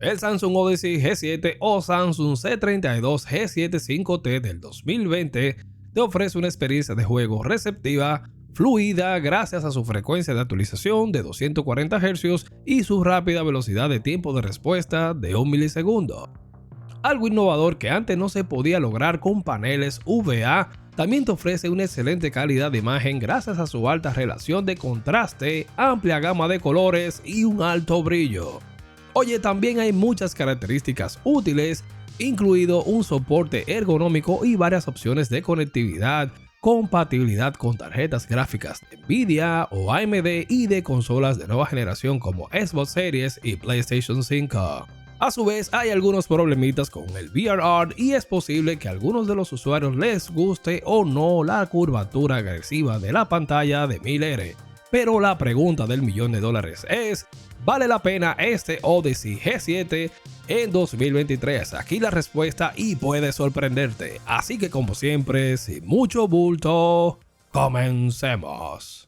El Samsung Odyssey G7 o Samsung C32 G7 5T del 2020 te ofrece una experiencia de juego receptiva, fluida gracias a su frecuencia de actualización de 240 Hz y su rápida velocidad de tiempo de respuesta de 1 milisegundo. Algo innovador que antes no se podía lograr con paneles VA, también te ofrece una excelente calidad de imagen gracias a su alta relación de contraste, amplia gama de colores y un alto brillo. Oye, también hay muchas características útiles, incluido un soporte ergonómico y varias opciones de conectividad, compatibilidad con tarjetas gráficas de Nvidia o AMD y de consolas de nueva generación como Xbox Series y PlayStation 5. A su vez, hay algunos problemitas con el VRR y es posible que a algunos de los usuarios les guste o no la curvatura agresiva de la pantalla de 1000R. Pero la pregunta del $1.000.000 es, ¿vale la pena este Odyssey G7 en 2023? Aquí la respuesta y puede sorprenderte. Así que como siempre, sin mucho bulto, comencemos.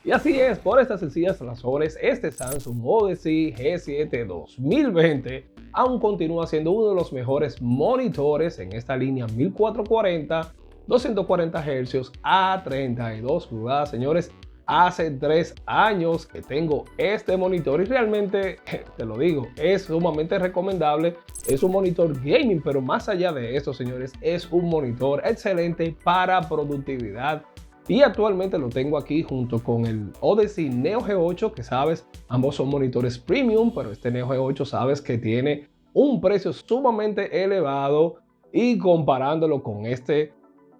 Y así es, por estas sencillas razones, este Samsung Odyssey G7 2020 aún continúa siendo uno de los mejores monitores en esta línea 1440, 240 Hz a 32 pulgadas. Señores, hace 3 años que tengo este monitor y realmente, te lo digo, es sumamente recomendable. Es un monitor gaming, pero más allá de esto, señores, es un monitor excelente para productividad. Y actualmente lo tengo aquí junto con el Odyssey Neo G8, que sabes, ambos son monitores premium, pero este Neo G8 sabes que tiene un precio sumamente elevado, y comparándolo con este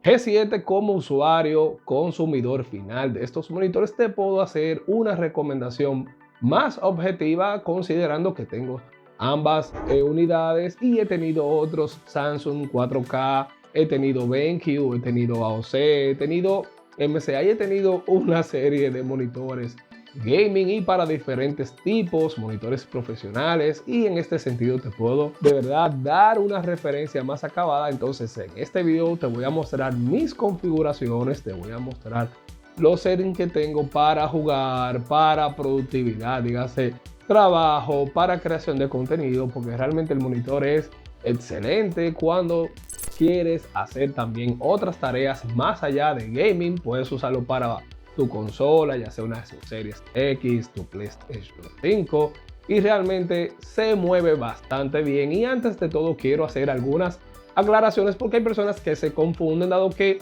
G7 como usuario consumidor final de estos monitores, te puedo hacer una recomendación más objetiva considerando que tengo ambas unidades y he tenido otros Samsung 4K, he tenido BenQ, he tenido AOC, he tenido MSI, he tenido una serie de monitores gaming y para diferentes tipos, monitores profesionales, y en este sentido te puedo de verdad dar una referencia más acabada. Entonces en este video te voy a mostrar mis configuraciones, te voy a mostrar los settings que tengo para jugar, para productividad, dígase trabajo, para creación de contenido, porque realmente el monitor es excelente cuando quieres hacer también otras tareas más allá de gaming. Puedes usarlo para tu consola, ya sea una Series X, tu PlayStation 5, y realmente se mueve bastante bien. Y antes de todo quiero hacer algunas aclaraciones porque hay personas que se confunden, dado que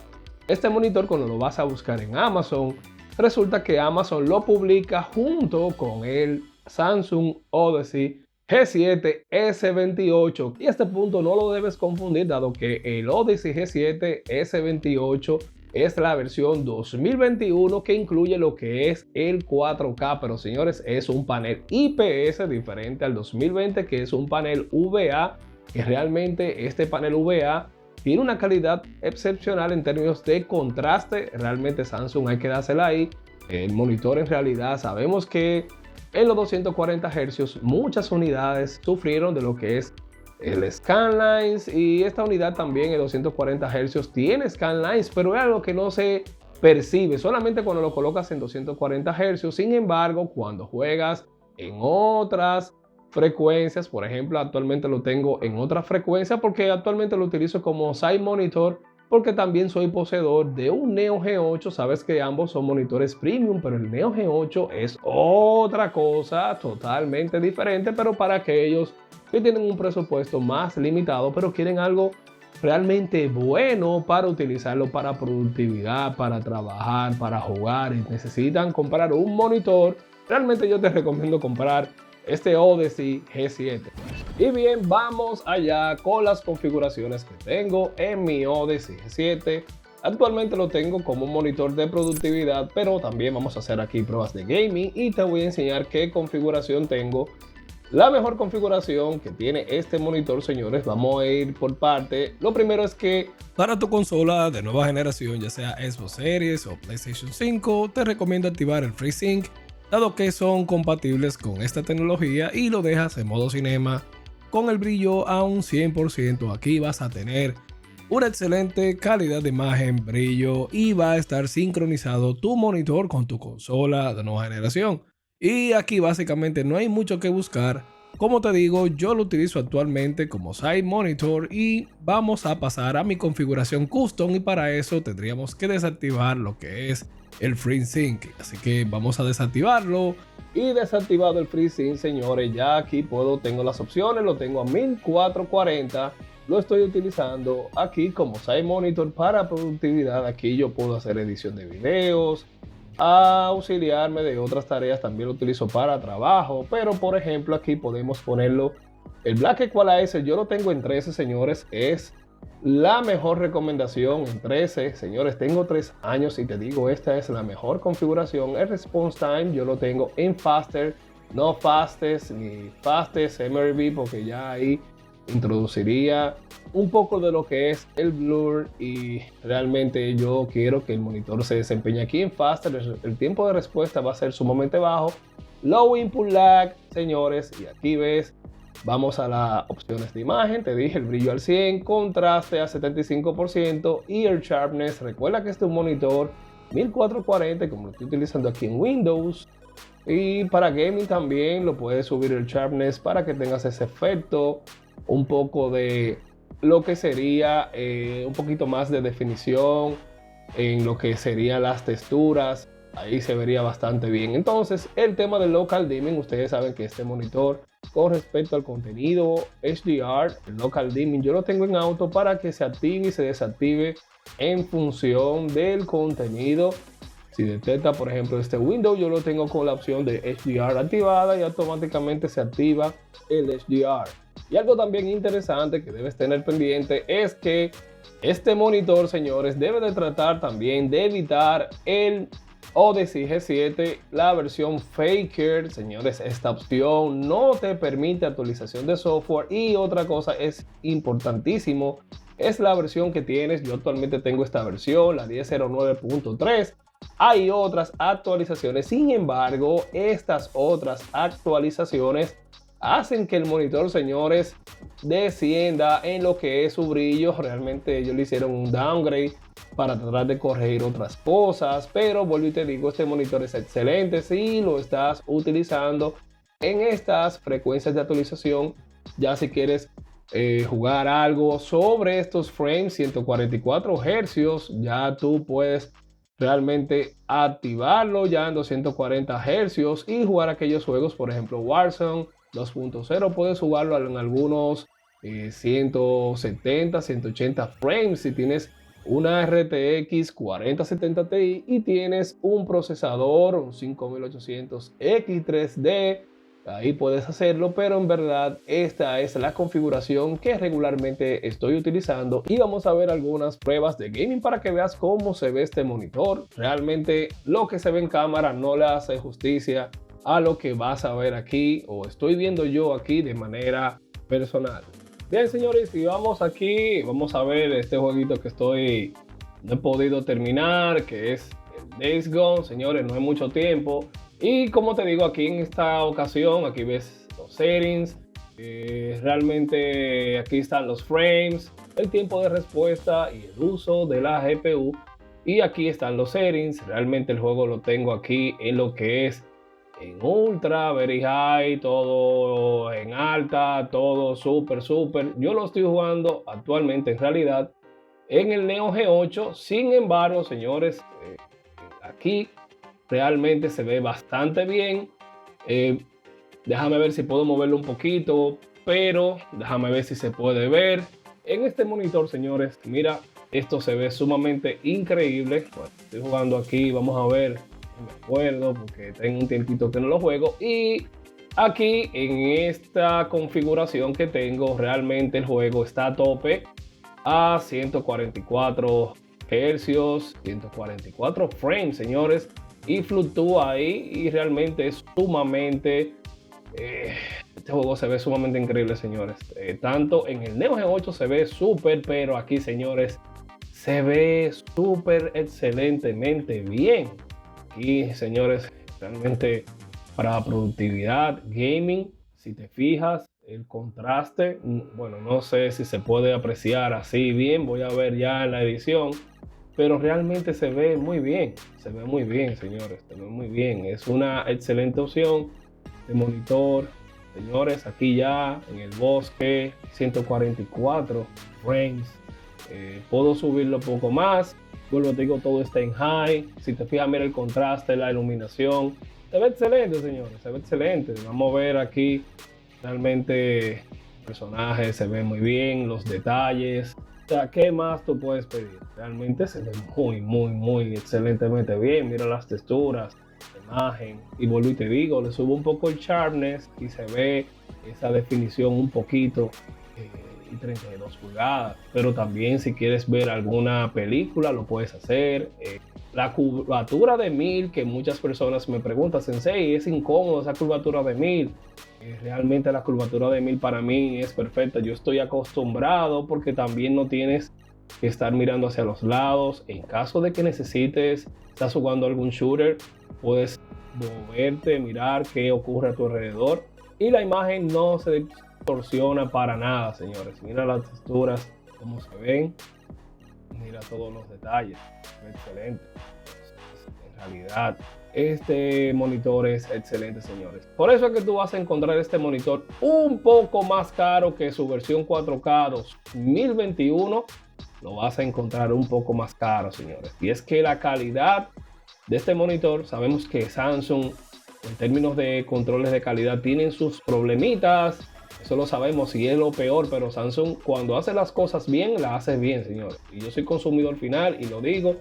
este monitor, cuando lo vas a buscar en Amazon, resulta que Amazon lo publica junto con el Samsung Odyssey G7 S28, y este punto no lo debes confundir, dado que el Odyssey G7 S28 es la versión 2021 que incluye lo que es el 4K, pero señores, es un panel IPS diferente al 2020, que es un panel VA, que realmente este panel VA tiene una calidad excepcional en términos de contraste. Realmente Samsung hay que dársela ahí. El monitor en realidad sabemos que en los 240 Hz muchas unidades sufrieron de lo que es el scanlines, y esta unidad también en 240 Hz tiene scanlines, pero es algo que no se percibe solamente cuando lo colocas en 240 Hz. Sin embargo, cuando juegas en otras frecuencias, por ejemplo, actualmente lo tengo en otra frecuencia porque actualmente lo utilizo como side monitor, porque también soy poseedor de un Neo G8. Sabes que ambos son monitores premium, pero el Neo G8 es otra cosa totalmente diferente, pero para aquellos que tienen un presupuesto más limitado, pero quieren algo realmente bueno para utilizarlo para productividad, para trabajar, para jugar, y necesitan comprar un monitor, realmente yo te recomiendo comprar este Odyssey G7. Y bien, vamos allá con las configuraciones que tengo en mi Odyssey G7. Actualmente lo tengo como un monitor de productividad, pero también vamos a hacer aquí pruebas de gaming y te voy a enseñar qué configuración tengo. La mejor configuración que tiene este monitor, señores, vamos a ir por parte. Lo primero es que para tu consola de nueva generación, ya sea Xbox Series o PlayStation 5, te recomiendo activar el FreeSync, dado que son compatibles con esta tecnología, y lo dejas en modo cinema con el brillo a un 100%. Aquí vas a tener una excelente calidad de imagen, brillo y va a estar sincronizado tu monitor con tu consola de nueva generación. Y aquí básicamente no hay mucho que buscar. Como te digo, yo lo utilizo actualmente como side monitor y vamos a pasar a mi configuración custom, y para eso tendríamos que desactivar lo que es el FreeSync. Así que vamos a desactivarlo. Y desactivado el FreeSync, señores, ya aquí tengo las opciones, lo tengo a 1440. Lo estoy utilizando aquí como side monitor para productividad. Aquí yo puedo hacer edición de videos, auxiliarme de otras tareas, también lo utilizo para trabajo. Pero por ejemplo aquí podemos ponerlo, el Black Equalizer yo lo tengo en 13, señores, es la mejor recomendación en 13, señores. Tengo 3 años y te digo, esta es la mejor configuración. El response time yo lo tengo en faster, no fastest ni fastest MRV, porque ya ahí introduciría un poco de lo que es el blur, y realmente yo quiero que el monitor se desempeñe aquí en faster. El tiempo de respuesta va a ser sumamente bajo. Low input lag, señores, y aquí ves, vamos a las opciones de imagen. Te dije el brillo al 100, contraste a 75% y el sharpness. Recuerda que este es un monitor 1440 como lo estoy utilizando aquí en Windows, y para gaming también lo puedes subir el sharpness para que tengas ese efecto, un poco de lo que sería un poquito más de definición en lo que serían las texturas. Ahí se vería bastante bien. Entonces, el tema del local dimming, ustedes saben que este monitor, con respecto al contenido HDR, el local dimming yo lo tengo en auto para que se active y se desactive en función del contenido. Si detecta, por ejemplo, este window, yo lo tengo con la opción de HDR activada y automáticamente se activa el HDR. Y algo también interesante que debes tener pendiente es que este monitor, señores, debe de tratar también de evitar el Odyssey G7, la versión Faker. Señores, esta opción no te permite actualización de software. Y otra cosa es importantísimo, es la versión que tienes. Yo actualmente tengo esta versión, la 10.09.3. Hay otras actualizaciones, sin embargo, estas otras actualizaciones hacen que el monitor, señores, descienda en lo que es su brillo. Realmente ellos le hicieron un downgrade para tratar de corregir otras cosas, pero vuelvo y te digo, este monitor es excelente si lo estás utilizando en estas frecuencias de actualización. Ya si quieres jugar algo sobre estos frames 144 Hz, ya tú puedes realmente activarlo ya en 240 Hz y jugar aquellos juegos, por ejemplo Warzone 2.0. puedes jugarlo en algunos 170, 180 frames si tienes una RTX 4070 Ti y tienes un procesador, un 5800 X3D. Ahí puedes hacerlo, pero en verdad esta es la configuración que regularmente estoy utilizando. Y vamos a ver algunas pruebas de gaming para que veas cómo se ve este monitor. Realmente lo que se ve en cámara no le hace justicia a lo que vas a ver aquí, o estoy viendo yo aquí de manera personal. Bien, señores, y vamos aquí, vamos a ver este jueguito que no he podido terminar, que es el Days Gone. Señores, no hay mucho tiempo. Y como te digo, aquí en esta ocasión, aquí ves los settings, realmente aquí están los frames, el tiempo de respuesta y el uso de la GPU. Y aquí están los settings. Realmente el juego lo tengo aquí en lo que es en ultra, very high, todo en alta, todo súper. Yo lo estoy jugando actualmente en realidad en el Neo G8. Sin embargo, señores, aquí realmente se ve bastante bien. Déjame ver si puedo moverlo un poquito, pero déjame ver si se puede ver en este monitor, señores. Mira, esto se ve sumamente increíble. Bueno, estoy jugando aquí, vamos a ver. No me acuerdo porque tengo un tiempito que no lo juego. Y aquí en esta configuración que tengo, realmente el juego está a tope a 144 Hz, 144 frames, señores, y fluctúa ahí y realmente es sumamente este juego se ve sumamente increíble, señores. Tanto en el Neo G8 se ve súper, pero aquí, señores, se ve súper excelentemente bien. Aquí, señores, realmente para productividad, gaming, si te fijas, El contraste, bueno, no sé si se puede apreciar así bien, voy a ver ya en la edición, pero realmente se ve muy bien, se ve muy bien, señores, se ve muy bien. Es una excelente opción de monitor. Señores, aquí ya en el bosque, 144 frames. Puedo subirlo un poco más. Vuelvo, te digo, todo está en high. Si te fijas, mira el contraste, la iluminación. Se ve excelente, señores, se ve excelente. Vamos a ver aquí, realmente el personaje se ve muy bien, los detalles. O sea, ¿qué más tú puedes pedir? Realmente se ve muy excelentemente bien. Mira las texturas, la imagen. Y vuelvo y te digo, le subo un poco el sharpness y se ve esa definición un poquito. Y 32 pulgadas. Pero también si quieres ver alguna película, lo puedes hacer. La curvatura de 1000, que muchas personas me preguntan, Sensei, ¿es incómodo esa curvatura de 1000? Realmente la curvatura de 1000 para mí es perfecta. Yo estoy acostumbrado porque también no tienes que estar mirando hacia los lados. En caso de que necesites, estás jugando algún shooter, puedes moverte, mirar qué ocurre a tu alrededor. Y la imagen no se distorsiona para nada, señores. Mira las texturas, cómo se ven. Mira todos los detalles. Excelente. En realidad, este monitor es excelente, señores. Por eso es que tú vas a encontrar este monitor un poco más caro que su versión 4K 2021. Lo vas a encontrar un poco más caro, señores. Y es que la calidad de este monitor, sabemos que Samsung, en términos de controles de calidad, tienen sus problemitas. Eso lo sabemos y es lo peor, pero Samsung cuando hace las cosas bien, las hace bien, señores. Y yo soy consumidor final y lo digo.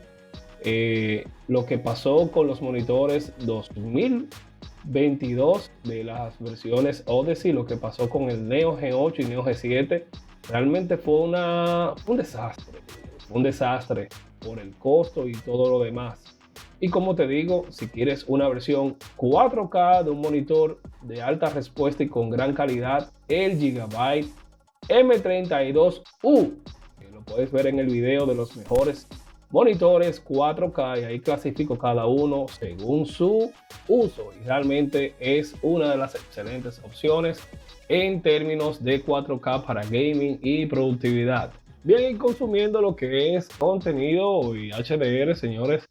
Lo que pasó con los monitores 2022 de las versiones Odyssey, lo que pasó con el Neo G8 y Neo G7, realmente fue un desastre. Un desastre por el costo y todo lo demás. Y como te digo, si quieres una versión 4K de un monitor de alta respuesta y con gran calidad, el Gigabyte M32U, que lo puedes ver en el video de los mejores monitores 4K, y ahí clasifico cada uno según su uso, y realmente es una de las excelentes opciones en términos de 4K para gaming y productividad. Bien, y consumiendo lo que es contenido y HDR, señores,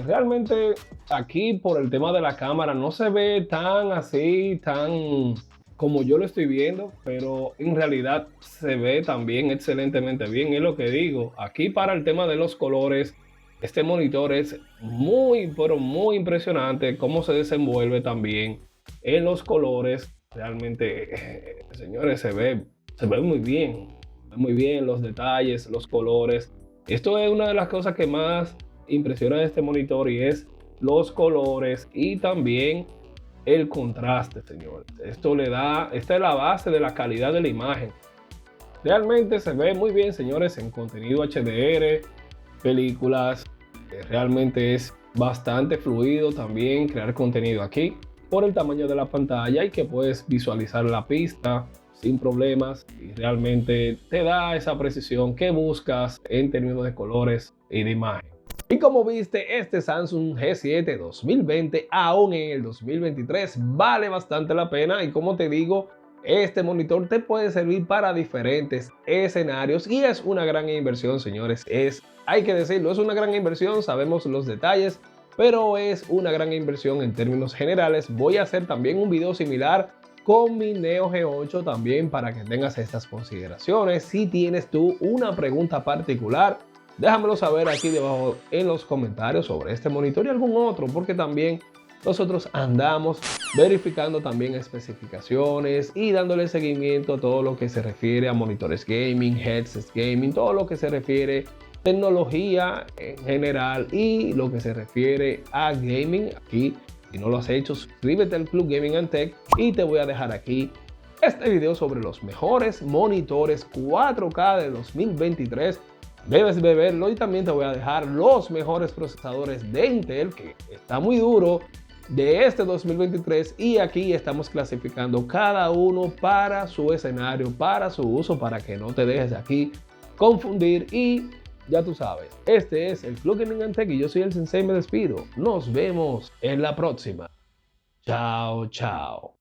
realmente aquí por el tema de la cámara no se ve tan así, tan como yo lo estoy viendo, pero en realidad se ve también excelentemente bien. Es lo que digo, aquí para el tema de los colores, este monitor es muy, pero muy impresionante cómo se desenvuelve también en los colores. Realmente, señores, se ve muy bien los detalles, los colores. Esto es una de las cosas que más impresiona de este monitor, y es los colores y también el contraste, señores. Esta es la base de la calidad de la imagen. Realmente se ve muy bien, señores, en contenido HDR, películas. Realmente es bastante fluido también crear contenido aquí por el tamaño de la pantalla y que puedes visualizar la pista sin problemas, y realmente te da esa precisión que buscas en términos de colores y de imagen. Y como viste, este Samsung G7 2020 aún en el 2023 vale bastante la pena, y como te digo, este monitor te puede servir para diferentes escenarios y es una gran inversión, señores. Hay que decirlo, es una gran inversión, sabemos los detalles, pero es una gran inversión en términos generales. Voy a hacer también un video similar con mi Neo G8 también para que tengas estas consideraciones. Si tienes tú una pregunta particular, déjamelo saber aquí debajo en los comentarios sobre este monitor y algún otro, porque también nosotros andamos verificando también especificaciones y dándole seguimiento a todo lo que se refiere a monitores gaming, headsets gaming, todo lo que se refiere a tecnología en general y lo que se refiere a gaming. Aquí, si no lo has hecho, suscríbete al Club Gaming and Tech, y te voy a dejar aquí este video sobre los mejores monitores 4K de 2023. Debes de verlo, y también te voy a dejar los mejores procesadores de Intel, que está muy duro, de este 2023, y aquí estamos clasificando cada uno para su escenario, para su uso, para que no te dejes aquí confundir. Y ya tú sabes, este es el Club Gaming and Tech y yo soy el Sensei. Me despido, nos vemos en la próxima. Chao, chao.